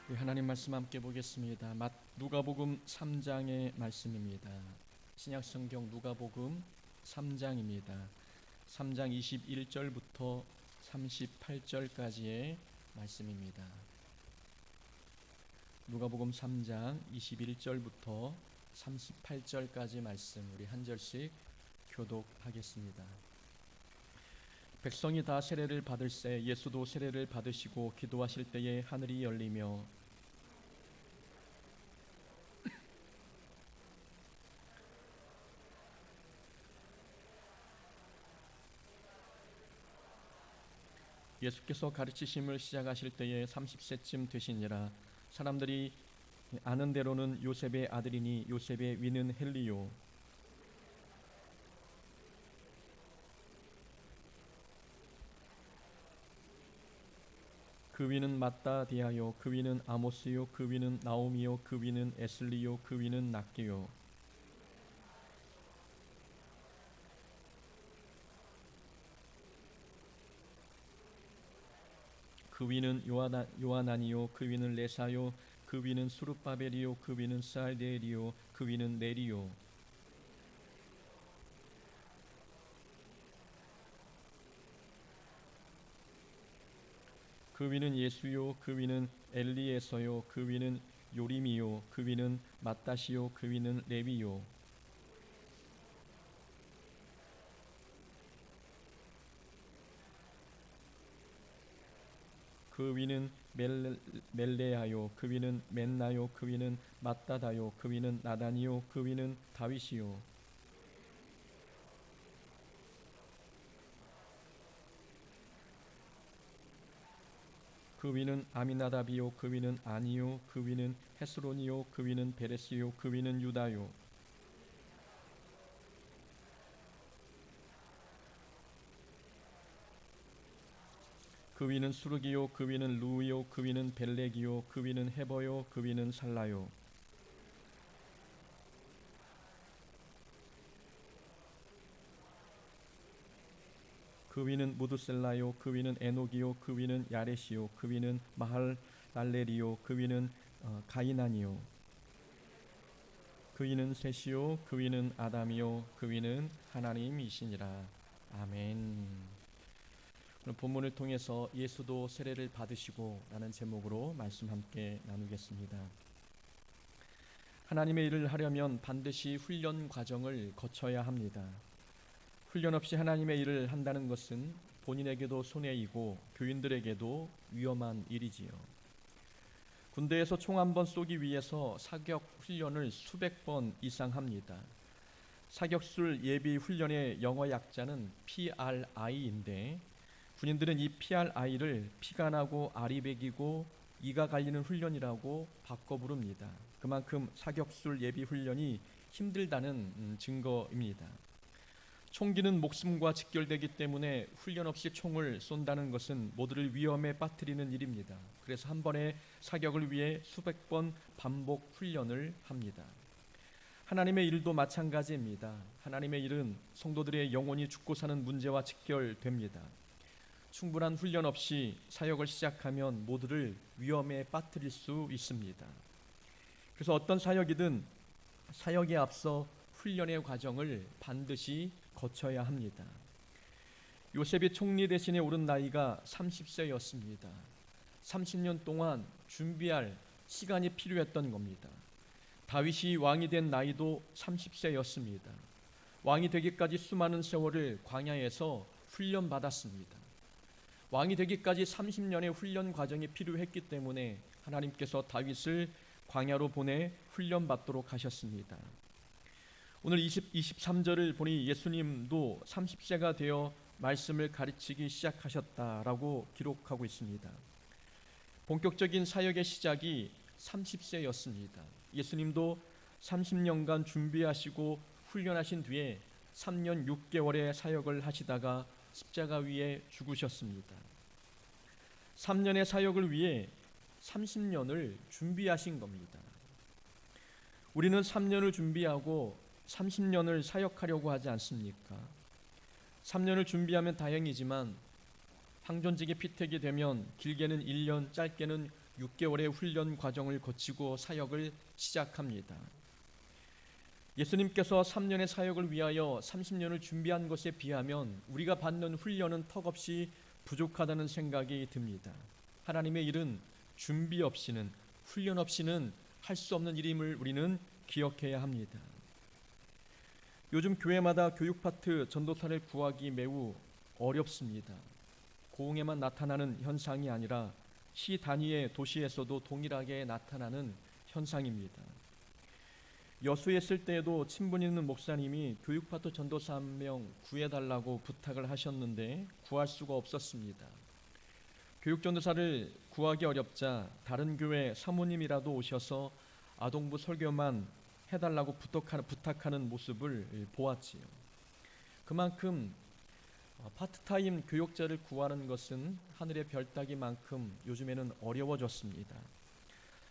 우리 하나님 말씀 함께 보겠습니다. 누가복음 3장의 말씀입니다. 신약성경 누가복음 3장입니다. 3장 21절부터 38절까지의 말씀입니다. 누가복음 3장 21절부터 38절까지 말씀 우리 한 절씩 교독하겠습니다. 백성이 다 세례를 받을새 예수도 세례를 받으시고 기도하실 때에 하늘이 열리며 예수께서 가르치심을 시작하실 때에 30세쯤 되시니라. 사람들이 아는 대로는 요셉의 아들이니 요셉의 위는 헬리요 그 위는 마따디아요 그 위는 아모스요 그 위는 나오미요 그 위는 에슬리요 그 위는 낫게요 그 위는 요하나니요 그 위는 레사요 그 위는 수룹바벨이요 그 위는 스알데엘이요 그 위는 네리요 그 위는 예수요 그 위는 엘리에서요 그 위는 요림이요 그 위는 마따시요 그 위는 레위요 그 위는 멜레아요 그 위는 맨나요 그 위는 마따다요 그 위는 나단이요 그 위는 다윗이요 그 위는 아미나답이요 그 위는 아니요 그 위는 헤스론이요 그 위는 베레스요 그 위는 유다요 그 위는 수르기요 그 위는 루이요 그 위는 벨렉이요 그 위는 헤버요 그 위는 살라요 그 위는 무드셀라요 그 위는 에녹이요 그 위는 야렛이요 그 위는 마할랄렐이요 그 위는 가이난이요 그 위는 셋이요 그 위는 아담이요 그 위는 하나님이시니라. 아멘. 오늘 본문을 통해서 예수도 세례를 받으시고 라는 제목으로 말씀 함께 나누겠습니다. 하나님의 일을 하려면 반드시 훈련 과정을 거쳐야 합니다. 훈련 없이 하나님의 일을 한다는 것은 본인에게도 손해이고 교인들에게도 위험한 일이지요. 군대에서 총 한 번 쏘기 위해서 사격 훈련을 수백 번 이상 합니다. 사격술 예비 훈련의 영어 약자는 PRI인데 군인들은 이 PRI를 피가 나고 알이 배기고 이가 갈리는 훈련이라고 바꿔 부릅니다. 그만큼 사격술 예비 훈련이 힘들다는 증거입니다. 총기는 목숨과 직결되기 때문에 훈련 없이 총을 쏜다는 것은 모두를 위험에 빠뜨리는 일입니다. 그래서 한 번의 사격을 위해 수백 번 반복 훈련을 합니다. 하나님의 일도 마찬가지입니다. 하나님의 일은 성도들의 영혼이 죽고 사는 문제와 직결됩니다. 충분한 훈련 없이 사역을 시작하면 모두를 위험에 빠뜨릴 수 있습니다. 그래서 어떤 사역이든 사역에 앞서 훈련의 과정을 반드시 거쳐야 합니다. 요셉이 총리 대신에 오른 나이가 30세였습니다. 30년 동안 준비할 시간이 필요했던 겁니다. 다윗이 왕이 된 나이도 30세였습니다. 왕이 되기까지 수많은 세월을 광야에서 훈련받았습니다. 왕이 되기까지 30년의 훈련 과정이 필요했기 때문에 하나님께서 다윗을 광야로 보내 훈련받도록 하셨습니다. 오늘 23절을 보니 예수님도 30세가 되어 말씀을 가르치기 시작하셨다라고 기록하고 있습니다. 본격적인 사역의 시작이 30세였습니다. 예수님도 30년간 준비하시고 훈련하신 뒤에 3년 6개월의 사역을 하시다가 십자가 위에 죽으셨습니다. 3년의 사역을 위해 30년을 준비하신 겁니다. 우리는 3년을 준비하고 30년을 사역하려고 하지 않습니까? 3년을 준비하면 다행이지만 항존직의 피택이 되면 길게는 1년, 짧게는 6개월의 훈련 과정을 거치고 사역을 시작합니다. 예수님께서 3년의 사역을 위하여 30년을 준비한 것에 비하면 우리가 받는 훈련은 턱없이 부족하다는 생각이 듭니다. 하나님의 일은 준비 없이는, 훈련 없이는 할 수 없는 일임을 우리는 기억해야 합니다. 요즘 교회마다 교육 파트 전도사를 구하기 매우 어렵습니다. 고흥에만 나타나는 현상이 아니라 시 단위의 도시에서도 동일하게 나타나는 현상입니다. 여수에 있을 때에도 친분 있는 목사님이 교육 파트 전도사 1명 구해달라고 부탁을 하셨는데 구할 수가 없었습니다. 교육 전도사를 구하기 어렵자 다른 교회 사모님이라도 오셔서 아동부 설교만 해달라고 부탁하는 모습을 보았지요. 그만큼 파트타임 교육자를 구하는 것은 하늘의 별 따기만큼 요즘에는 어려워졌습니다.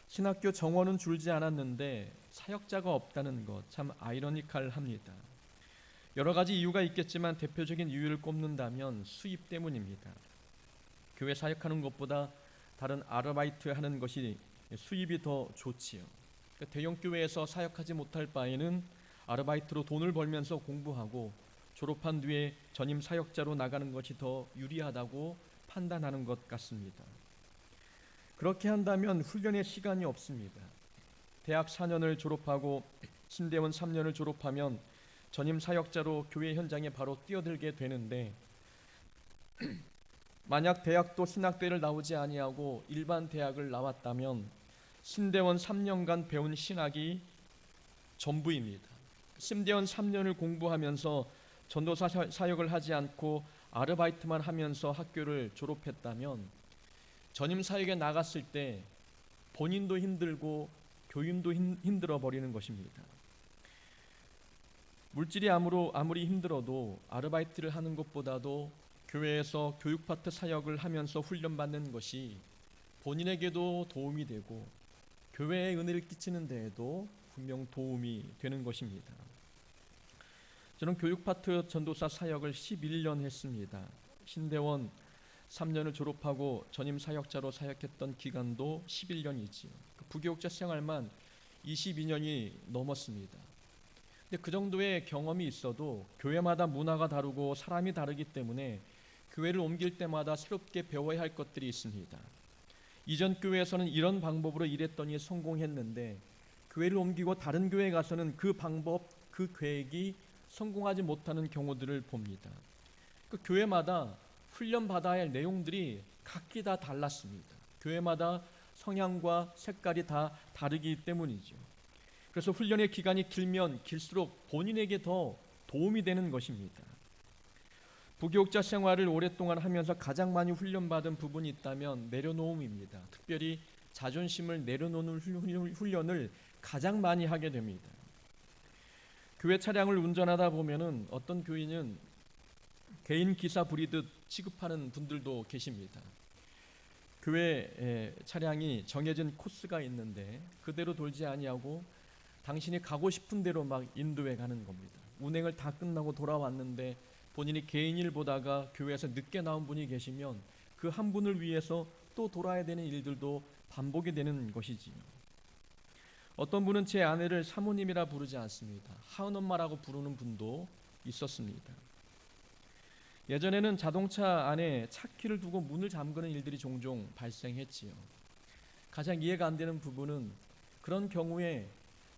신학교 정원은 줄지 않았는데 사역자가 없다는 것 참 아이러니컬합니다. 여러 가지 이유가 있겠지만 대표적인 이유를 꼽는다면 수입 때문입니다. 교회 사역하는 것보다 다른 아르바이트 하는 것이 수입이 더 좋지요. 대형 교회에서 사역하지 못할 바에는 아르바이트로 돈을 벌면서 공부하고 졸업한 뒤에 전임 사역자로 나가는 것이 더 유리하다고 판단하는 것 같습니다. 그렇게 한다면 훈련의 시간이 없습니다. 대학 4년을 졸업하고 신대원 3년을 졸업하면 전임 사역자로 교회 현장에 바로 뛰어들게 되는데 만약 대학도 신학대를 나오지 아니하고 일반 대학을 나왔다면 신대원 3년간 배운 신학이 전부입니다. 신대원 3년을 공부하면서 전도사 사역을 하지 않고 아르바이트만 하면서 학교를 졸업했다면 전임 사역에 나갔을 때 본인도 힘들고 교인도 힘들어 버리는 것입니다. 물질이 아무리 힘들어도 아르바이트를 하는 것보다도 교회에서 교육 파트 사역을 하면서 훈련받는 것이 본인에게도 도움이 되고 교회에 은혜를 끼치는 데에도 분명 도움이 되는 것입니다. 저는 교육 파트 전도사 사역을 11년 했습니다. 신대원 3년을 졸업하고 전임 사역자로 사역했던 기간도 11년이지요. 부교육자 생활만 22년이 넘었습니다. 근데 그 정도의 경험이 있어도 교회마다 문화가 다르고 사람이 다르기 때문에 교회를 옮길 때마다 새롭게 배워야 할 것들이 있습니다. 이전 교회에서는 이런 방법으로 일했더니 성공했는데 교회를 옮기고 다른 교회에 가서는 그 방법, 그 계획이 성공하지 못하는 경우들을 봅니다. 그 교회마다 훈련받아야 할 내용들이 각기 다 달랐습니다. 교회마다 성향과 색깔이 다 다르기 때문이죠. 그래서 훈련의 기간이 길면 길수록 본인에게 더 도움이 되는 것입니다. 부교육자 생활을 오랫동안 하면서 가장 많이 훈련받은 부분이 있다면 내려놓음입니다. 특별히 자존심을 내려놓는 훈련을 가장 많이 하게 됩니다. 교회 차량을 운전하다 보면은 어떤 교인은 개인 기사 부리듯 취급하는 분들도 계십니다. 교회 차량이 정해진 코스가 있는데 그대로 돌지 아니하고 당신이 가고 싶은 대로 막 인도해 가는 겁니다. 운행을 다 끝나고 돌아왔는데 본인이 개인 일 보다가 교회에서 늦게 나온 분이 계시면 그 한 분을 위해서 또 돌아야 되는 일들도 반복이 되는 것이지요. 어떤 분은 제 아내를 사모님이라 부르지 않습니다. 하은엄마라고 부르는 분도 있었습니다. 예전에는 자동차 안에 차키를 두고 문을 잠그는 일들이 종종 발생했지요. 가장 이해가 안 되는 부분은 그런 경우에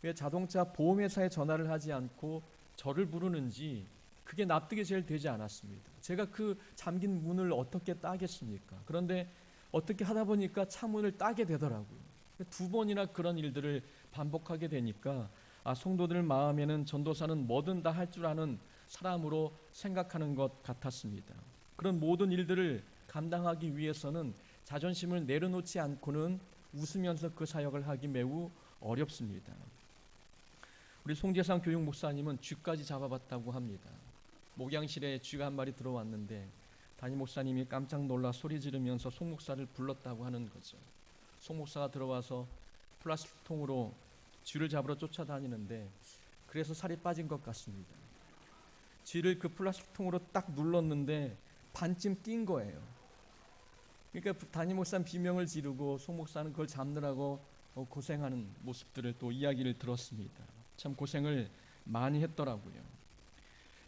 왜 자동차 보험회사에 전화를 하지 않고 저를 부르는지 그게 납득이 제일 되지 않았습니다. 제가 그 잠긴 문을 어떻게 따겠습니까? 그런데 어떻게 하다 보니까 차문을 따게 되더라고요. 2번이나 그런 일들을 반복하게 되니까 성도들 마음에는 전도사는 뭐든 다 할 줄 아는 사람으로 생각하는 것 같았습니다. 그런 모든 일들을 감당하기 위해서는 자존심을 내려놓지 않고는 웃으면서 그 사역을 하기 매우 어렵습니다. 우리 송재상 교육 목사님은 쥐까지 잡아봤다고 합니다. 목양실에 쥐가 한 마리 들어왔는데 담임 목사님이 깜짝 놀라 소리 지르면서 송 목사를 불렀다고 하는 거죠. 송 목사가 들어와서 플라스틱 통으로 쥐를 잡으러 쫓아다니는데 그래서 살이 빠진 것 같습니다. 쥐를 그 플라스틱 통으로 딱 눌렀는데 반쯤 뛴 거예요. 그러니까 담임 목사는 비명을 지르고 송 목사는 그걸 잡느라고 고생하는 모습들을 또 이야기를 들었습니다. 참 고생을 많이 했더라고요.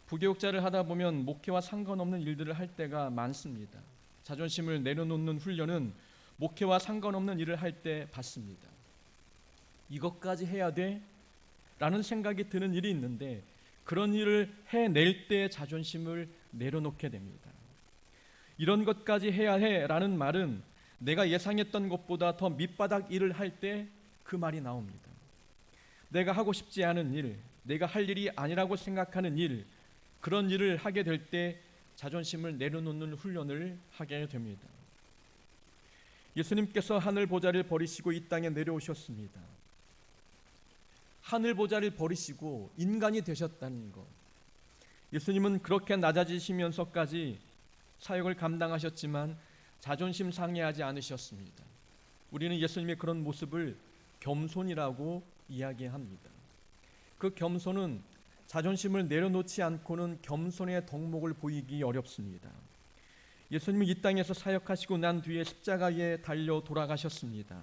부교육자를 하다 보면 목회와 상관없는 일들을 할 때가 많습니다. 자존심을 내려놓는 훈련은 목회와 상관없는 일을 할 때 받습니다. 이것까지 해야 돼? 라는 생각이 드는 일이 있는데 그런 일을 해낼 때 자존심을 내려놓게 됩니다. 이런 것까지 해야 해 라는 말은 내가 예상했던 것보다 더 밑바닥 일을 할 때 그 말이 나옵니다. 내가 하고 싶지 않은 일, 내가 할 일이 아니라고 생각하는 일, 그런 일을 하게 될 때 자존심을 내려놓는 훈련을 하게 됩니다. 예수님께서 하늘 보좌를 버리시고 이 땅에 내려오셨습니다. 하늘 보좌를 버리시고 인간이 되셨다는 것. 예수님은 그렇게 낮아지시면서까지 사역을 감당하셨지만 자존심 상해하지 않으셨습니다. 우리는 예수님의 그런 모습을 겸손이라고 이야기합니다. 그 겸손은 자존심을 내려놓지 않고는 겸손의 덕목을 보이기 어렵습니다. 예수님이 이 땅에서 사역하시고 난 뒤에 십자가에 달려 돌아가셨습니다.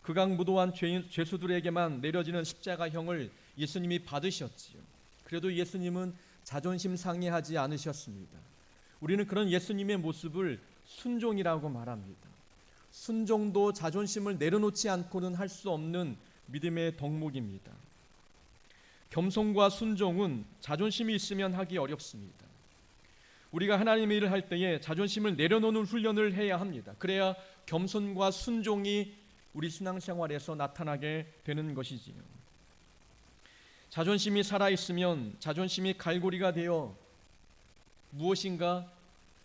극악무도한 죄수들에게만 내려지는 십자가형을 예수님이 받으셨지요. 그래도 예수님은 자존심 상해하지 않으셨습니다. 우리는 그런 예수님의 모습을 순종이라고 말합니다. 순종도 자존심을 내려놓지 않고는 할 수 없는 믿음의 덕목입니다. 겸손과 순종은 자존심이 있으면 하기 어렵습니다. 우리가 하나님의 일을 할 때에 자존심을 내려놓는 훈련을 해야 합니다. 그래야 겸손과 순종이 우리 신앙생활에서 나타나게 되는 것이지요. 자존심이 살아있으면 자존심이 갈고리가 되어 무엇인가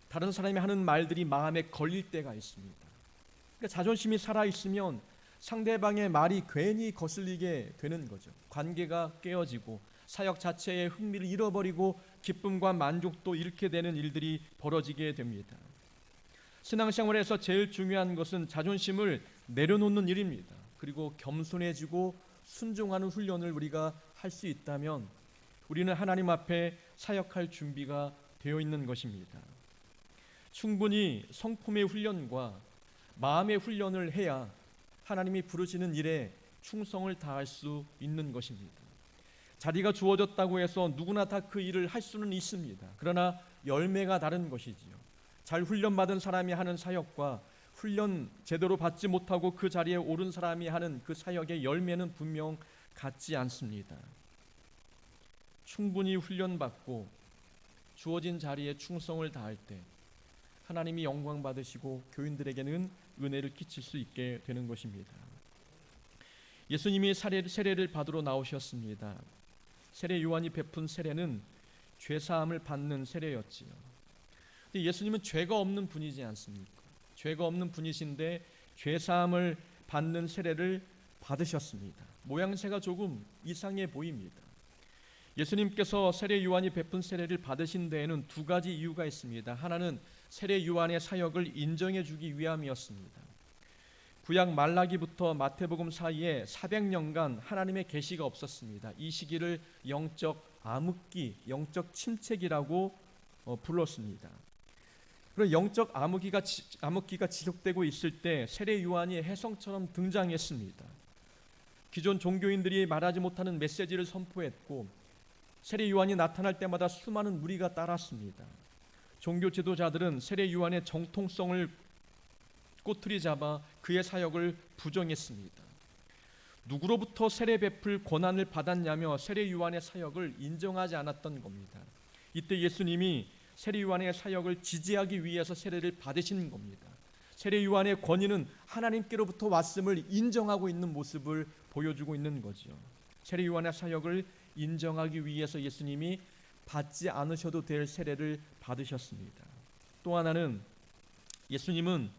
다른 사람이 하는 말들이 마음에 걸릴 때가 있습니다. 그러니까 자존심이 살아있으면 상대방의 말이 괜히 거슬리게 되는 거죠. 관계가 깨어지고 사역 자체의 흥미를 잃어버리고 기쁨과 만족도 잃게 되는 일들이 벌어지게 됩니다. 신앙생활에서 제일 중요한 것은 자존심을 내려놓는 일입니다. 그리고 겸손해지고 순종하는 훈련을 우리가 할 수 있다면 우리는 하나님 앞에 사역할 준비가 되어 있는 것입니다. 충분히 성품의 훈련과 마음의 훈련을 해야 하나님이 부르시는 일에 충성을 다할 수 있는 것입니다. 자리가 주어졌다고 해서 누구나 다 그 일을 할 수는 있습니다. 그러나 열매가 다른 것이지요. 잘 훈련받은 사람이 하는 사역과 훈련 제대로 받지 못하고 그 자리에 오른 사람이 하는 그 사역의 열매는 분명 같지 않습니다. 충분히 훈련받고 주어진 자리에 충성을 다할 때 하나님이 영광 받으시고 교인들에게는 은혜를 끼칠 수 있게 되는 것입니다. 예수님이 세례를 받으러 나오셨습니다. 세례 요한이 베푼 세례는 죄사함을 받는 세례였지요. 근데 예수님은 죄가 없는 분이지 않습니까? 죄가 없는 분이신데 죄사함을 받는 세례를 받으셨습니다. 모양새가 조금 이상해 보입니다. 예수님께서 세례 요한이 베푼 세례를 받으신 데에는 두 가지 이유가 있습니다. 하나는 세례 요한의 사역을 인정해 주기 위함이었습니다. 구약 말라기부터 마태복음 사이에 400년간 하나님의 계시가 없었습니다. 이 시기를 영적 암흑기, 영적 침체기라고 불렀습니다. 그런 영적 암흑기가 지속되고 있을 때 세례 요한이 혜성처럼 등장했습니다. 기존 종교인들이 말하지 못하는 메시지를 선포했고 세례 요한이 나타날 때마다 수많은 무리가 따랐습니다. 종교 지도자들은 세례 요한의 정통성을 꼬투리 잡아 그의 사역을 부정했습니다. 누구로부터 세례 베풀 권한을 받았냐며 세례 요한의 사역을 인정하지 않았던 겁니다. 이때 예수님이 세례 요한의 사역을 지지하기 위해서 세례를 받으신 겁니다. 세례 요한의 권위는 하나님께로부터 왔음을 인정하고 있는 모습을 보여주고 있는 거죠. 세례 요한의 사역을 인정하기 위해서 예수님이 받지 않으셔도 될 세례를 받으셨습니다. 또 하나는 예수님은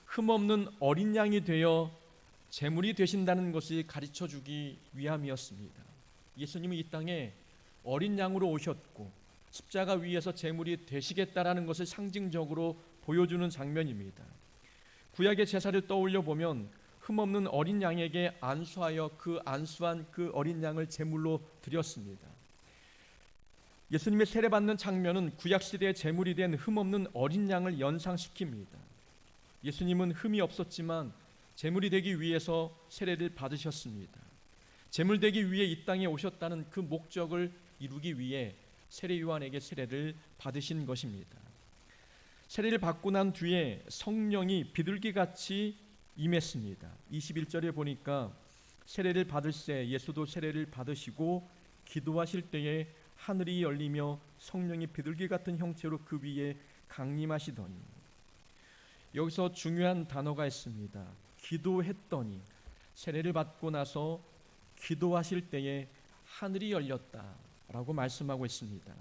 흠없는 어린 양이 되어 제물이 되신다는 것이 가르쳐주기 위함이었습니다. 예수님이 이 땅에 어린 양으로 오셨고 십자가 위에서 제물이 되시겠다라는 것을 상징적으로 보여주는 장면입니다. 구약의 제사를 떠올려 보면 흠없는 어린 양에게 안수하여 그 안수한 그 어린 양을 제물로 드렸습니다. 예수님의 세례받는 장면은 구약시대의 제물이 된 흠없는 어린 양을 연상시킵니다. 예수님은 흠이 없었지만 제물이 되기 위해서 세례를 받으셨습니다. 제물 되기 위해 이 땅에 오셨다는 그 목적을 이루기 위해 세례 요한에게 세례를 받으신 것입니다. 세례를 받고 난 뒤에 성령이 비둘기같이 임했습니다. 21절에 보니까 세례를 받을새 예수도 세례를 받으시고 기도하실 때에 하늘이 열리며 성령이 비둘기 같은 형체로 그 위에 강림하시더니, 여기서 중요한 단어가 있습니다. 기도했더니, 세례를 받고 나서 기도하실 때에 하늘이 열렸다라고 말씀하고 있습니다.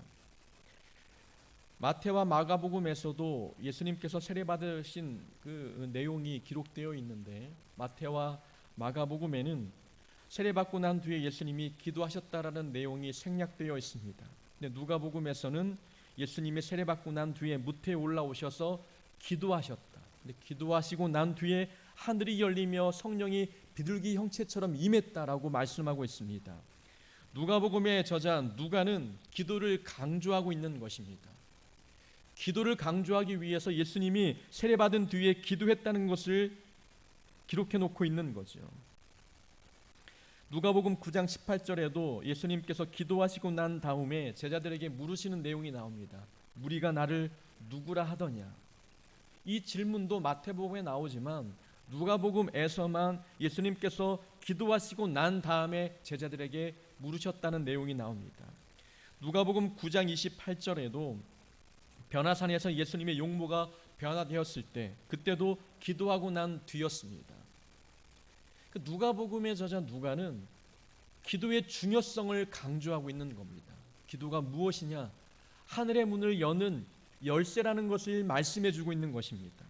마태와 마가복음에서도 예수님께서 세례 받으신 그 내용이 기록되어 있는데, 마태와 마가복음에는 세례 받고 난 뒤에 예수님이 기도하셨다라는 내용이 생략되어 있습니다. 근데 누가복음에서는 예수님이 세례 받고 난 뒤에 무태에 올라오셔서 기도하셨다. 근데 기도하시고 난 뒤에 하늘이 열리며 성령이 비둘기 형체처럼 임했다라고 말씀하고 있습니다. 누가복음의 저자 누가는 기도를 강조하고 있는 것입니다. 기도를 강조하기 위해서 예수님이 세례받은 뒤에 기도했다는 것을 기록해 놓고 있는 거죠. 누가복음 9장 18절에도 예수님께서 기도하시고 난 다음에 제자들에게 물으시는 내용이 나옵니다. 무리가 나를 누구라 하더냐. 이 질문도 마태복음에 나오지만 누가복음에서만 예수님께서 기도하시고 난 다음에 제자들에게 물으셨다는 내용이 나옵니다. 누가복음 9장 28절에도 변화산에서 예수님의 용모가 변화되었을 때, 그때도 기도하고 난 뒤였습니다. 누가복음의 저자 누가는 기도의 중요성을 강조하고 있는 겁니다. 기도가 무엇이냐? 하늘의 문을 여는 열쇠라는 것을 말씀해 주고 있는 것입니다.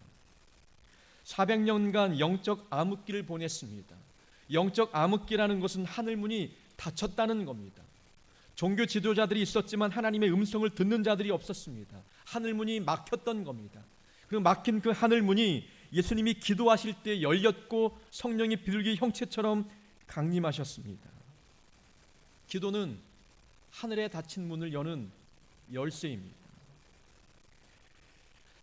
400년간 영적 암흑기를 보냈습니다. 영적 암흑기라는 것은 하늘문이 닫혔다는 겁니다. 종교 지도자들이 있었지만 하나님의 음성을 듣는 자들이 없었습니다. 하늘문이 막혔던 겁니다. 그리고 막힌 그 하늘문이 예수님이 기도하실 때 열렸고 성령이 비둘기 형체처럼 강림하셨습니다. 기도는 하늘에 닫힌 문을 여는 열쇠입니다.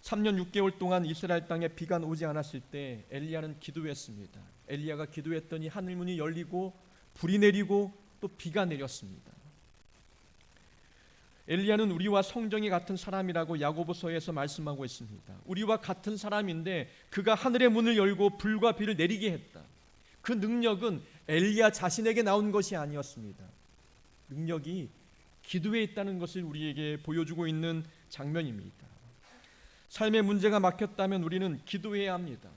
3년 6개월 동안 이스라엘 땅에 비가 오지 않았을 때 엘리야는 기도했습니다. 엘리야가 기도했더니 하늘문이 열리고 불이 내리고 또 비가 내렸습니다. 엘리야는 우리와 성정이 같은 사람이라고 야고보서에서 말씀하고 있습니다. 우리와 같은 사람인데 그가 하늘의 문을 열고 불과 비를 내리게 했다. 그 능력은 엘리야 자신에게 나온 것이 아니었습니다. 능력이 기도에 있다는 것을 우리에게 보여주고 있는 장면입니다. 삶의 문제가 막혔다면 우리는 기도해야 합니다.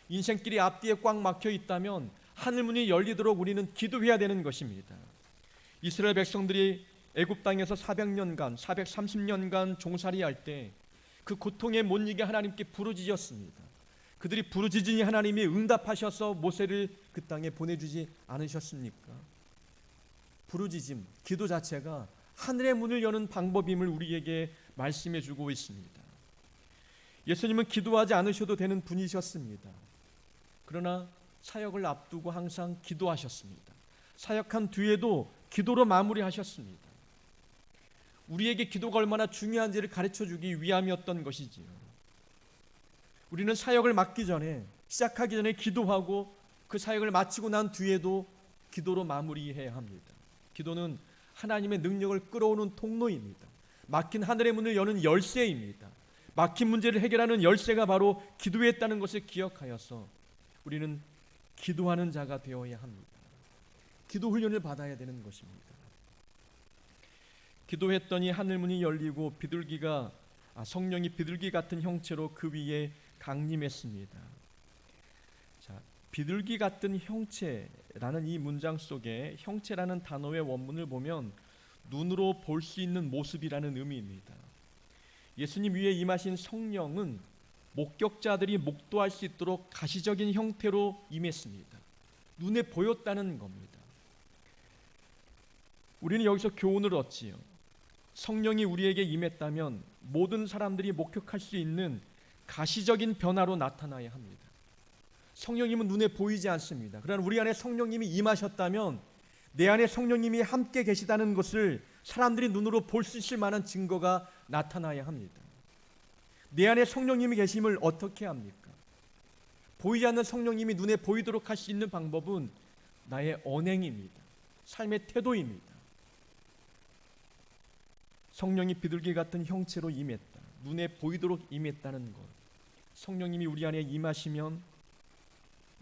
인생길이 앞뒤에 꽉 막혀 있다면 하늘문이 열리도록 우리는 기도해야 되는 것입니다. 이스라엘 백성들이 애굽 땅에서 400년간 430년간 종살이할 때 그 고통에 못 이겨 하나님께 부르짖었습니다. 그들이 부르짖으니 하나님이 응답하셔서 모세를 그 땅에 보내주지 않으셨습니까? 부르짖음, 기도 자체가 하늘의 문을 여는 방법임을 우리에게 말씀해 주고 있습니다. 예수님은 기도하지 않으셔도 되는 분이셨습니다. 그러나 사역을 앞두고 항상 기도하셨습니다. 사역한 뒤에도 기도로 마무리하셨습니다. 우리에게 기도가 얼마나 중요한지를 가르쳐주기 위함이었던 것이지요. 우리는 사역을 맡기 전에, 시작하기 전에 기도하고 그 사역을 마치고 난 뒤에도 기도로 마무리해야 합니다. 기도는 하나님의 능력을 끌어오는 통로입니다. 막힌 하늘의 문을 여는 열쇠입니다. 막힌 문제를 해결하는 열쇠가 바로 기도에 있다는 것을 기억하여서 우리는 기도하는 자가 되어야 합니다. 기도 훈련을 받아야 되는 것입니다. 기도했더니 하늘문이 열리고 성령이 비둘기 같은 형체로 그 위에 강림했습니다. 자, 비둘기 같은 형체라는 이 문장 속에 형체라는 단어의 원문을 보면 눈으로 볼 수 있는 모습이라는 의미입니다. 예수님 위에 임하신 성령은 목격자들이 목도할 수 있도록 가시적인 형태로 임했습니다. 눈에 보였다는 겁니다. 우리는 여기서 교훈을 얻지요. 성령이 우리에게 임했다면 모든 사람들이 목격할 수 있는 가시적인 변화로 나타나야 합니다. 성령님은 눈에 보이지 않습니다. 그러나 우리 안에 성령님이 임하셨다면 내 안에 성령님이 함께 계시다는 것을 사람들이 눈으로 볼 수 있을 만한 증거가 나타나야 합니다. 내 안에 성령님이 계심을 어떻게 합니까? 보이지 않는 성령님이 눈에 보이도록 할 수 있는 방법은 나의 언행입니다. 삶의 태도입니다. 성령이 비둘기 같은 형체로 임했다. 눈에 보이도록 임했다는 것. 성령님이 우리 안에 임하시면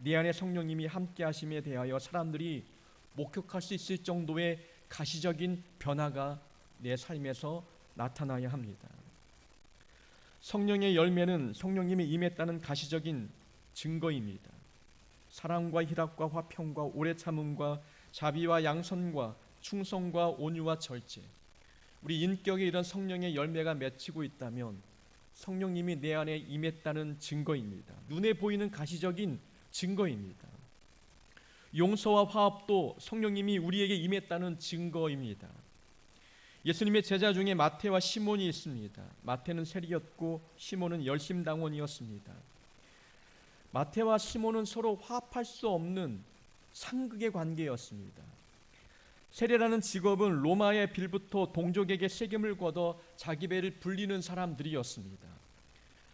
내 안에 성령님이 함께 하심에 대하여 사람들이 목격할 수 있을 정도의 가시적인 변화가 내 삶에서 나타나야 합니다. 성령의 열매는 성령님이 임했다는 가시적인 증거입니다. 사랑과 희락과 화평과 오래 참음과 자비와 양선과 충성과 온유와 절제. 우리 인격에 이런 성령의 열매가 맺히고 있다면 성령님이 내 안에 임했다는 증거입니다. 눈에 보이는 가시적인 증거입니다. 용서와 화합도 성령님이 우리에게 임했다는 증거입니다. 예수님의 제자 중에 마태와 시몬이 있습니다. 마태는 세리였고 시몬은 열심당원이었습니다. 마태와 시몬은 서로 화합할 수 없는 상극의 관계였습니다. 세리라는 직업은 로마의 빌부터 동족에게 세금을 걷어 자기 배를 불리는 사람들이었습니다.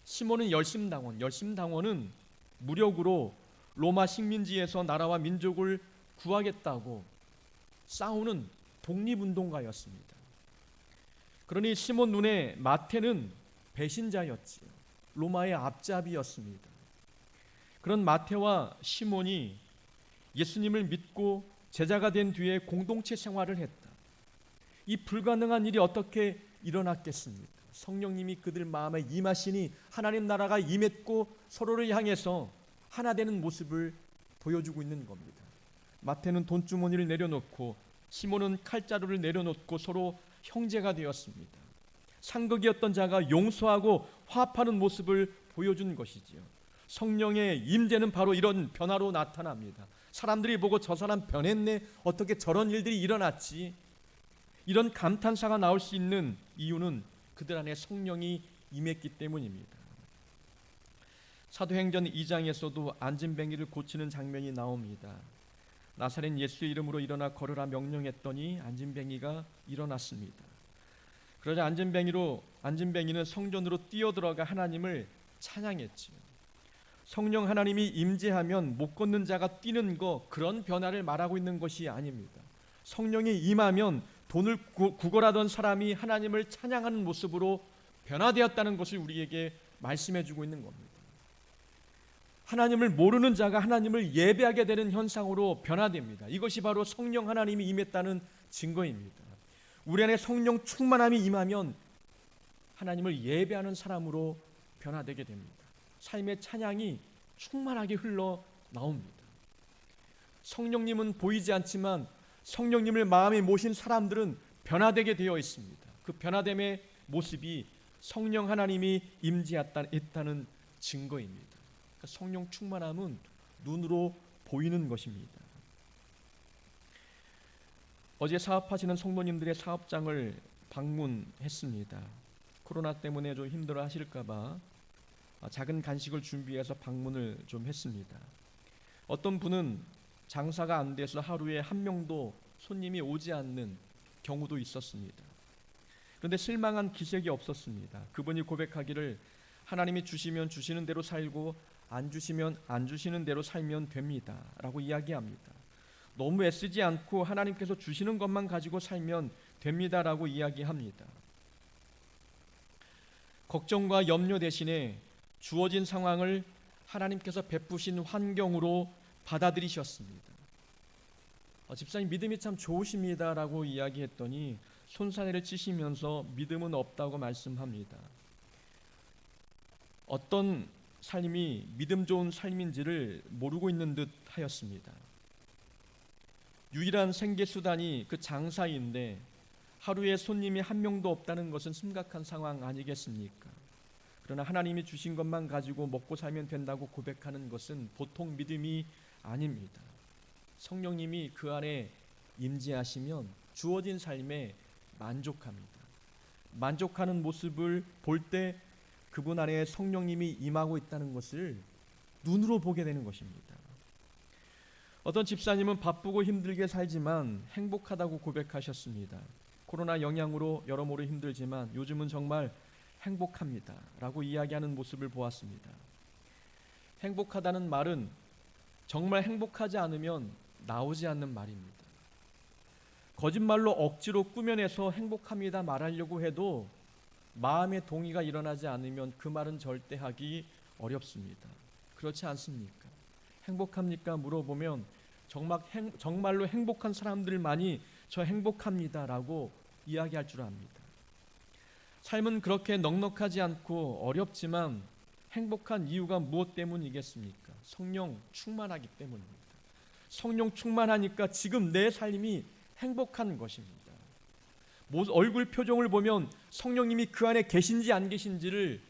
시몬은 열심당원은 무력으로 로마 식민지에서 나라와 민족을 구하겠다고 싸우는 독립운동가였습니다. 그러니 시몬 눈에 마태는 배신자였지요. 로마의 앞잡이였습니다. 그런 마태와 시몬이 예수님을 믿고 제자가 된 뒤에 공동체 생활을 했다. 이 불가능한 일이 어떻게 일어났겠습니까? 성령님이 그들 마음에 임하시니 하나님 나라가 임했고 서로를 향해서 하나 되는 모습을 보여주고 있는 겁니다. 마태는 돈주머니를 내려놓고 시몬은 칼자루를 내려놓고 서로 형제가 되었습니다. 상극이었던 자가 용서하고 화합하는 모습을 보여준 것이지요. 성령의 임재는 바로 이런 변화로 나타납니다. 사람들이 보고 저 사람 변했네, 어떻게 저런 일들이 일어났지, 이런 감탄사가 나올 수 있는 이유는 그들 안에 성령이 임했기 때문입니다. 사도행전 2장에서도 안진뱅이를 고치는 장면이 나옵니다. 나사렛 예수의 이름으로 일어나 걸으라 명령했더니 안진뱅이가 일어났습니다. 그러자 안진뱅이는 성전으로 뛰어들어가 하나님을 찬양했지요. 성령 하나님이 임재하면 못 걷는 자가 뛰는 거, 그런 변화를 말하고 있는 것이 아닙니다. 성령이 임하면 돈을 구걸하던 사람이 하나님을 찬양하는 모습으로 변화되었다는 것을 우리에게 말씀해 주고 있는 겁니다. 하나님을 모르는 자가 하나님을 예배하게 되는 현상으로 변화됩니다. 이것이 바로 성령 하나님이 임했다는 증거입니다. 우리 안에 성령 충만함이 임하면 하나님을 예배하는 사람으로 변화되게 됩니다. 삶의 찬양이 충만하게 흘러나옵니다. 성령님은 보이지 않지만 성령님을 마음에 모신 사람들은 변화되게 되어 있습니다. 그 변화됨의 모습이 성령 하나님이 임재했다는 증거입니다. 그러니까 성령 충만함은 눈으로 보이는 것입니다. 어제 사업하시는 성도님들의 사업장을 방문했습니다. 코로나 때문에 좀 힘들어 하실까봐 작은 간식을 준비해서 방문을 좀 했습니다. 어떤 분은 장사가 안 돼서 하루에 한 명도 손님이 오지 않는 경우도 있었습니다. 그런데 실망한 기색이 없었습니다. 그분이 고백하기를 하나님이 주시면 주시는 대로 살고 안 주시면 안 주시는 대로 살면 됩니다 라고 이야기합니다. 너무 애쓰지 않고 하나님께서 주시는 것만 가지고 살면 됩니다 라고 이야기합니다. 걱정과 염려 대신에 주어진 상황을 하나님께서 베푸신 환경으로 받아들이셨습니다. 집사님 믿음이 참 좋으십니다 라고 이야기했더니 손사래를 치시면서 믿음은 없다고 말씀합니다. 어떤 삶이 믿음 좋은 삶인지를 모르고 있는 듯 하였습니다. 유일한 생계수단이 그 장사인데 하루에 손님이 한 명도 없다는 것은 심각한 상황 아니겠습니까? 그러나 하나님이 주신 것만 가지고 먹고 살면 된다고 고백하는 것은 보통 믿음이 아닙니다. 성령님이 그 안에 임재하시면 주어진 삶에 만족합니다. 만족하는 모습을 볼 때 그분 안에 성령님이 임하고 있다는 것을 눈으로 보게 되는 것입니다. 어떤 집사님은 바쁘고 힘들게 살지만 행복하다고 고백하셨습니다. 코로나 영향으로 여러모로 힘들지만 요즘은 정말 행복합니다 라고 이야기하는 모습을 보았습니다. 행복하다는 말은 정말 행복하지 않으면 나오지 않는 말입니다. 거짓말로 억지로 꾸며내서 행복합니다 말하려고 해도 마음의 동의가 일어나지 않으면 그 말은 절대 하기 어렵습니다. 그렇지 않습니까? 행복합니까? 물어보면 정말로 행복한 사람들만이 저 행복합니다라고 이야기할 줄 압니다. 삶은 그렇게 넉넉하지 않고 어렵지만 행복한 이유가 무엇 때문이겠습니까? 성령 충만하기 때문입니다. 성령 충만하니까 지금 내 삶이 행복한 것입니다. 얼굴 표정을 보면 성령님이 그 안에 계신지 안 계신지를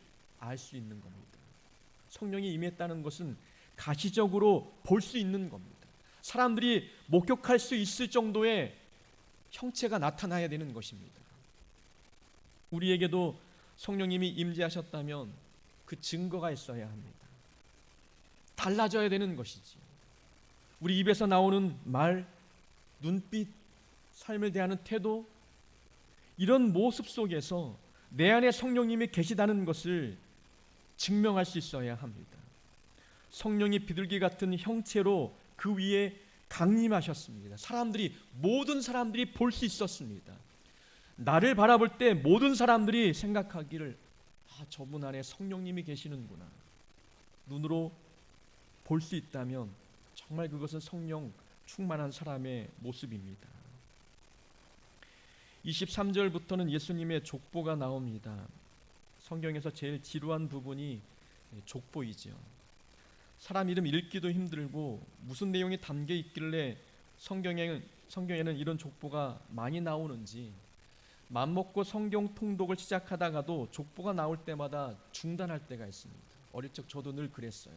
알 수 있는 겁니다. 성령이 임했다는 것은 가시적으로 볼 수 있는 겁니다. 사람들이 목격할 수 있을 정도의 형체가 나타나야 되는 것입니다. 우리에게도 성령님이 임재하셨다면 그 증거가 있어야 합니다. 달라져야 되는 것이지. 우리 입에서 나오는 말, 눈빛, 삶을 대하는 태도, 이런 모습 속에서 내 안에 성령님이 계시다는 것을 증명할 수 있어야 합니다. 성령이 비둘기 같은 형체로 그 위에 강림하셨습니다. 모든 사람들이 볼 수 있었습니다. 나를 바라볼 때 모든 사람들이 생각하기를 저분 안에 성령님이 계시는구나. 눈으로 볼 수 있다면 정말 그것은 성령 충만한 사람의 모습입니다. 23절부터는 예수님의 족보가 나옵니다. 성경에서 제일 지루한 부분이 족보이죠. 사람 이름 읽기도 힘들고 무슨 내용이 담겨 있길래 성경에는 이런 족보가 많이 나오는지, 맘먹고 성경 통독을 시작하다가도 족보가 나올 때마다 중단할 때가 있습니다. 어릴 적 저도 늘 그랬어요.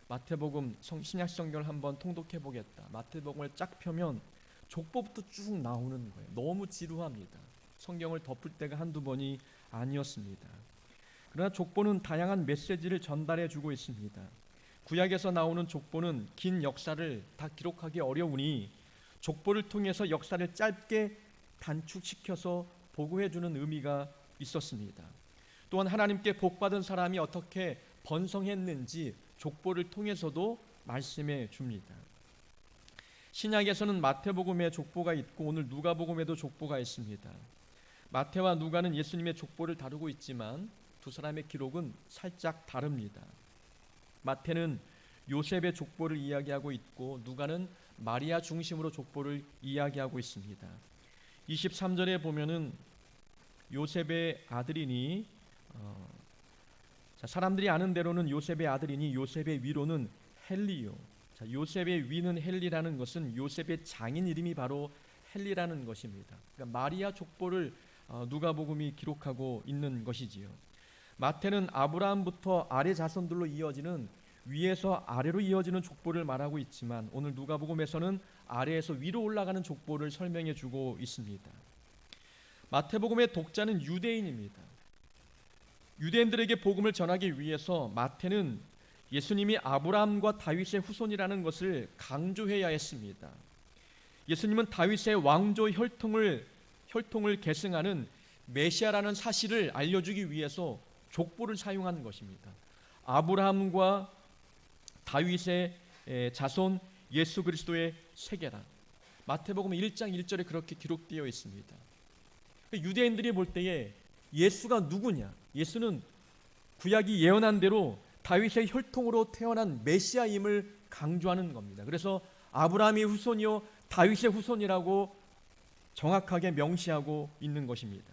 마태복음 신약 성경을 한번 통독해 보겠다. 마태복음을 쫙 펴면 족보부터 쭉 나오는 거예요. 너무 지루합니다. 성경을 덮을 때가 한두 번이 아니었습니다. 그러나 족보는 다양한 메시지를 전달해 주고 있습니다. 구약에서 나오는 족보는 긴 역사를 다 기록하기 어려우니 족보를 통해서 역사를 짧게 단축시켜서 보고해 주는 의미가 있었습니다. 또한 하나님께 복받은 사람이 어떻게 번성했는지 족보를 통해서도 말씀해 줍니다. 신약에서는 마태복음에 족보가 있고 오늘 누가복음에도 족보가 있습니다. 마태와 누가는 예수님의 족보를 다루고 있지만 두 사람의 기록은 살짝 다릅니다. 마태는 요셉의 족보를 이야기하고 있고 누가는 마리아 중심으로 족보를 이야기하고 있습니다. 23절에 보면은 요셉의 아들이니 사람들이 아는 대로는 요셉의 아들이니 요셉의 위로는 헬리요. 요셉의 위는 헬리라는 것은 요셉의 장인 이름이 바로 헬리라는 것입니다. 그러니까 마리아 족보를 누가복음이 기록하고 있는 것이지요. 마태는 아브라함부터 아래 자손들로 이어지는 위에서 아래로 이어지는 족보를 말하고 있지만 오늘 누가복음에서는 아래에서 위로 올라가는 족보를 설명해 주고 있습니다. 마태복음의 독자는 유대인입니다. 유대인들에게 복음을 전하기 위해서 마태는 예수님이 아브라함과 다윗의 후손이라는 것을 강조해야 했습니다. 예수님은 다윗의 왕조 혈통을 계승하는 메시아라는 사실을 알려주기 위해서 족보를 사용한 것입니다. 아브라함과 다윗의 자손 예수 그리스도의 세계란, 마태복음 1장 1절에 그렇게 기록되어 있습니다. 유대인들이 볼 때에 예수가 누구냐? 예수는 구약이 예언한 대로 다윗의 혈통으로 태어난 메시아임을 강조하는 겁니다. 그래서 아브라함의 후손이요 다윗의 후손이라고 정확하게 명시하고 있는 것입니다.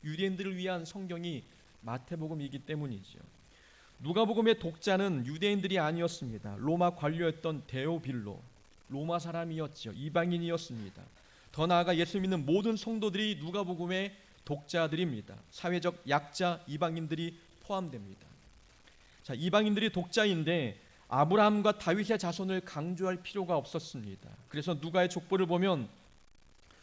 유대인들을 위한 성경이 마태복음이기 때문이죠. 누가복음의 독자는 유대인들이 아니었습니다. 로마 관료였던 데오빌로, 로마 사람이었죠. 이방인이었습니다. 더 나아가 예수 믿는 모든 성도들이 누가복음의 독자들입니다. 사회적 약자 이방인들이 포함됩니다. 이방인들이 독자인데 아브라함과 다윗의 자손을 강조할 필요가 없었습니다. 그래서 누가의 족보를 보면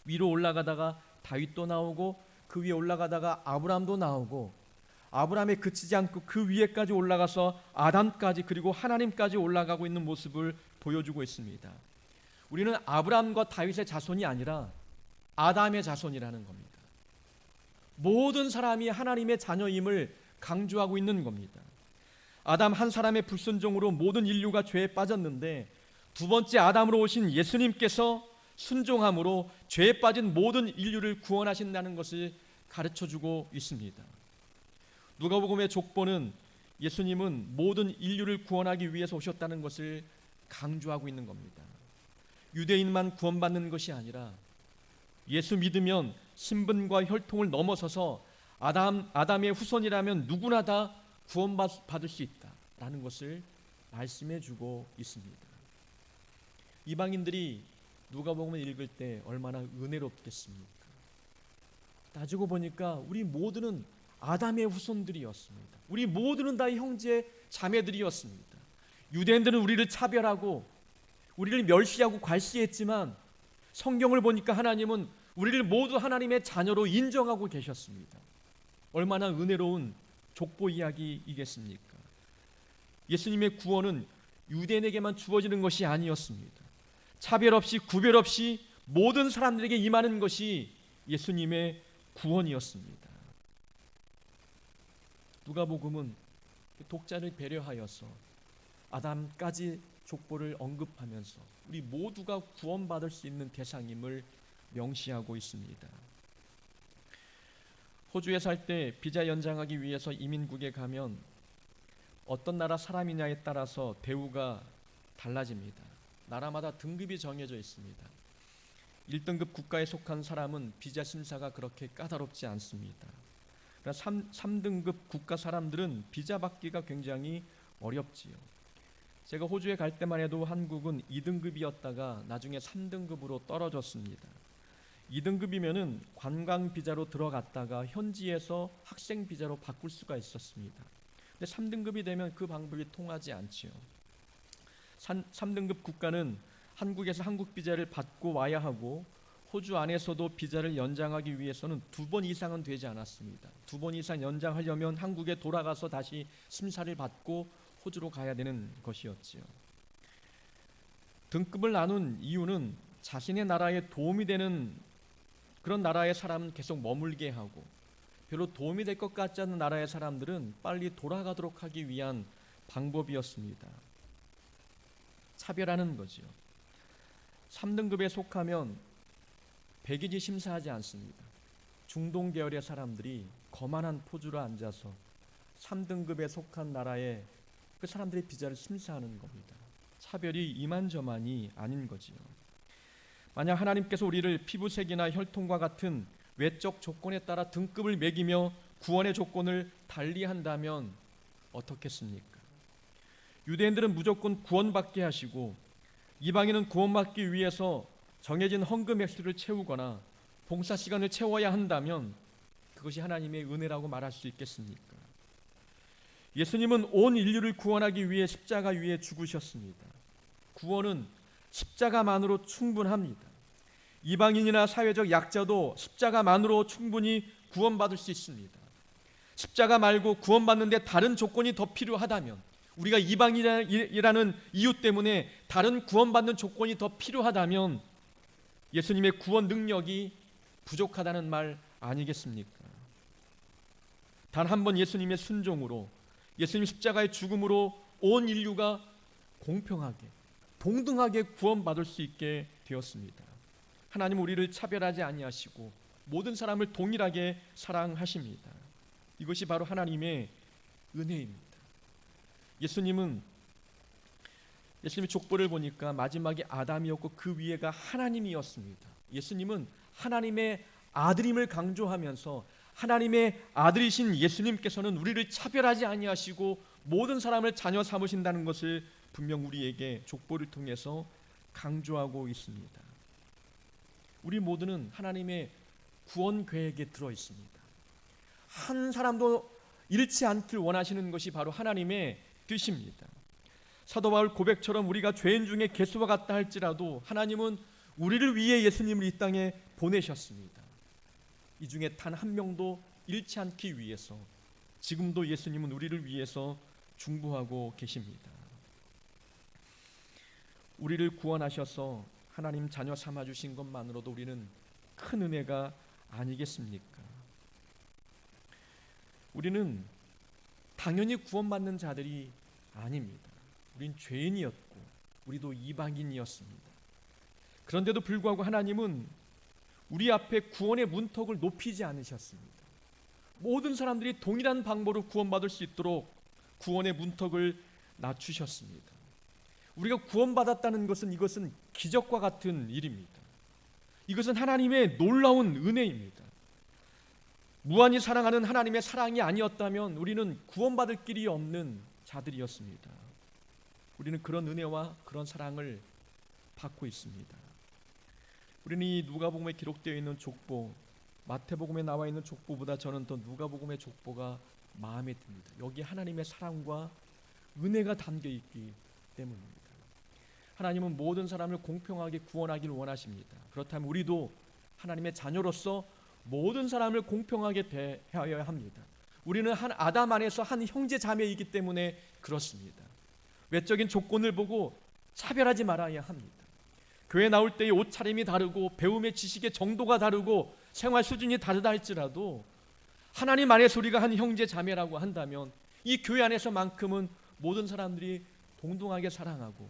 위로 올라가다가 다윗도 나오고 그 위에 올라가다가 아브라함도 나오고 아브라함에 그치지 않고 그 위에까지 올라가서 아담까지 그리고 하나님까지 올라가고 있는 모습을 보여주고 있습니다. 우리는 아브라함과 다윗의 자손이 아니라 아담의 자손이라는 겁니다. 모든 사람이 하나님의 자녀임을 강조하고 있는 겁니다. 아담 한 사람의 불순종으로 모든 인류가 죄에 빠졌는데 두 번째 아담으로 오신 예수님께서 순종함으로 죄에 빠진 모든 인류를 구원하신다는 것을 가르쳐주고 있습니다. 누가복음의 족보는 예수님은 모든 인류를 구원하기 위해서 오셨다는 것을 강조하고 있는 겁니다. 유대인만 구원받는 것이 아니라 예수 믿으면 신분과 혈통을 넘어서서 아담의 후손이라면 누구나 다 구원받을 수 있다라는 것을 말씀해 주고 있습니다. 이방인들이 누가복음을 읽을 때 얼마나 은혜롭겠습니까? 따지고 보니까 우리 모두는 아담의 후손들이었습니다. 우리 모두는 다 형제 자매들이었습니다. 유대인들은 우리를 차별하고 우리를 멸시하고 괄시했지만 성경을 보니까 하나님은 우리를 모두 하나님의 자녀로 인정하고 계셨습니다. 얼마나 은혜로운 족보 이야기이겠습니까? 예수님의 구원은 유대인에게만 주어지는 것이 아니었습니다. 차별 없이 구별 없이 모든 사람들에게 임하는 것이 예수님의 구원이었습니다. 누가복음은 독자를 배려하여서 아담까지 족보를 언급하면서 우리 모두가 구원받을 수 있는 대상임을 명시하고 있습니다. 호주에 살 때 비자 연장하기 위해서 이민국에 가면 어떤 나라 사람이냐에 따라서 대우가 달라집니다. 나라마다 등급이 정해져 있습니다. 1등급 국가에 속한 사람은 비자 심사가 그렇게 까다롭지 않습니다. 3등급 국가 사람들은 비자 받기가 굉장히 어렵지요. 제가 호주에 갈 때만 해도 한국은 2등급이었다가 나중에 3등급으로 떨어졌습니다. 2등급이면은 관광 비자로 들어갔다가 현지에서 학생 비자로 바꿀 수가 있었습니다. 근데 3등급이 되면 그 방법이 통하지 않지요. 3등급 국가는 한국에서 한국 비자를 받고 와야 하고 호주 안에서도 비자를 연장하기 위해서는 2번 이상은 되지 않았습니다. 2번 이상 연장하려면 한국에 돌아가서 다시 심사를 받고 호주로 가야 되는 것이었지요. 등급을 나눈 이유는 자신의 나라에 도움이 되는 그런 나라의 사람은 계속 머물게 하고 별로 도움이 될 것 같지 않은 나라의 사람들은 빨리 돌아가도록 하기 위한 방법이었습니다. 차별하는 거지요. 3등급에 속하면 백인이 심사하지 않습니다. 중동 계열의 사람들이 거만한 포즈로 앉아서 3등급에 속한 나라의 그 사람들의 비자를 심사하는 겁니다. 차별이 이만저만이 아닌 거지요. 만약 하나님께서 우리를 피부색이나 혈통과 같은 외적 조건에 따라 등급을 매기며 구원의 조건을 달리한다면 어떻겠습니까? 유대인들은 무조건 구원받게 하시고 이방인은 구원받기 위해서 정해진 헌금 액수를 채우거나 봉사 시간을 채워야 한다면 그것이 하나님의 은혜라고 말할 수 있겠습니까? 예수님은 온 인류를 구원하기 위해 십자가 위에 죽으셨습니다. 구원은 십자가만으로 충분합니다. 이방인이나 사회적 약자도 십자가만으로 충분히 구원받을 수 있습니다. 십자가 말고 구원받는데 다른 조건이 더 필요하다면, 우리가 이방인이라는 이유 때문에 다른 구원받는 조건이 더 필요하다면 예수님의 구원 능력이 부족하다는 말 아니겠습니까? 단 한 번 예수님의 순종으로, 예수님 십자가의 죽음으로 온 인류가 공평하게 동등하게 구원받을 수 있게 되었습니다. 하나님 우리를 차별하지 아니하시고 모든 사람을 동일하게 사랑하십니다. 이것이 바로 하나님의 은혜입니다. 예수님의 족보를 보니까 마지막에 아담이었고 그 위에가 하나님이었습니다. 예수님은 하나님의 아들임을 강조하면서 하나님의 아들이신 예수님께서는 우리를 차별하지 아니하시고 모든 사람을 자녀 삼으신다는 것을 분명 우리에게 족보를 통해서 강조하고 있습니다. 우리 모두는 하나님의 구원 계획에 들어 있습니다. 한 사람도 잃지 않길 원하시는 것이 바로 하나님의 뜻입니다. 사도 바울 고백처럼 우리가 죄인 중에 개수와 같다 할지라도 하나님은 우리를 위해 예수님을 이 땅에 보내셨습니다. 이 중에 단 한 명도 잃지 않기 위해서 지금도 예수님은 우리를 위해서 중보하고 계십니다. 우리를 구원하셔서 하나님 자녀 삼아주신 것만으로도 우리는 큰 은혜가 아니겠습니까? 우리는 당연히 구원받는 자들이 아닙니다. 우린 죄인이었고 우리도 이방인이었습니다. 그런데도 불구하고 하나님은 우리 앞에 구원의 문턱을 높이지 않으셨습니다. 모든 사람들이 동일한 방법으로 구원받을 수 있도록 구원의 문턱을 낮추셨습니다. 우리가 구원받았다는 것은 이것은 기적과 같은 일입니다. 이것은 하나님의 놀라운 은혜입니다. 무한히 사랑하는 하나님의 사랑이 아니었다면 우리는 구원받을 길이 없는 자들이었습니다. 우리는 그런 은혜와 그런 사랑을 받고 있습니다. 우리는 이 누가복음에 기록되어 있는 족보, 마태복음에 나와 있는 족보보다 저는 더 누가복음의 족보가 마음에 듭니다. 여기 하나님의 사랑과 은혜가 담겨 있기 때문입니다. 하나님은 모든 사람을 공평하게 구원하기를 원하십니다. 그렇다면 우리도 하나님의 자녀로서 모든 사람을 공평하게 대하여야 합니다. 우리는 한 아담 안에서 한 형제 자매이기 때문에 그렇습니다. 외적인 조건을 보고 차별하지 말아야 합니다. 교회 나올 때의 옷차림이 다르고 배움의 지식의 정도가 다르고 생활 수준이 다르다 할지라도 하나님 안에서 우리가 한 형제 자매라고 한다면 이 교회 안에서만큼은 모든 사람들이 동등하게 사랑하고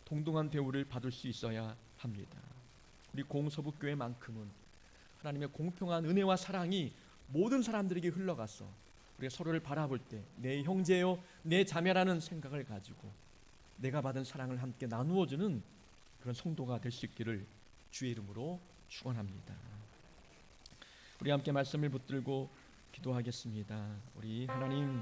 동등한 대우를 받을 수 있어야 합니다. 우리 공서북교회만큼은 하나님의 공평한 은혜와 사랑이 모든 사람들에게 흘러가서 우리가 서로를 바라볼 때 내 형제요 내 자매라는 생각을 가지고 내가 받은 사랑을 함께 나누어주는 그런 성도가 될 수 있기를 주의 이름으로 축원합니다. 우리 함께 말씀을 붙들고 기도하겠습니다. 우리 하나님,